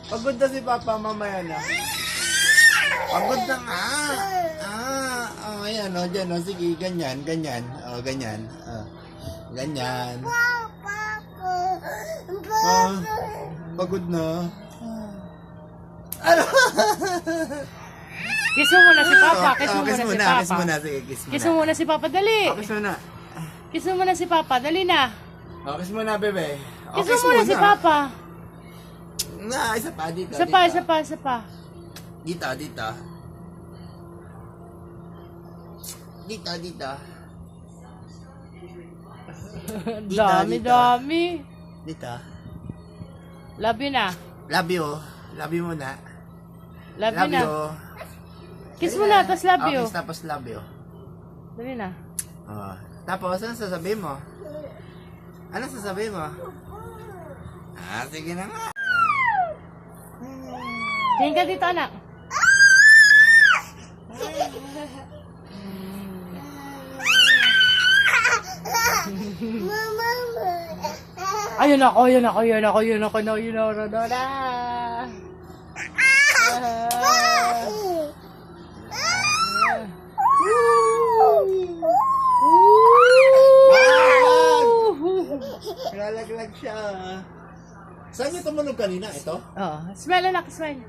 Pagod na si Papa mamaya na. Pagod na nga. Ayan o, dyan o. Sige, ganyan. Ganyan. Ganyan. Pagod na. Ano? Kiss mo muna si Papa. Kiss mo muna si Papa. Kiss muna. Sige, kiss muna. Kiss mo muna si Papa, dali. Kiss muna. Kiss mo muna si Papa, dali na. Kiss muna, bebe. Kiss mo muna si Papa. Isa pa, dito. Isa pa. Dito. Dami. Dito. Love you na. Love you. Love you muna. Love you na. Kiss mo na, tapos love you. Kiss tapos love you. Dali na. Tapos, ano sasabihin mo? Sige na nga. Tingin ka dito, anak. Ayun ako na. Nalaglag siya. Saan niyo tumunog kanina? Ito? Oh, smile anak, smile.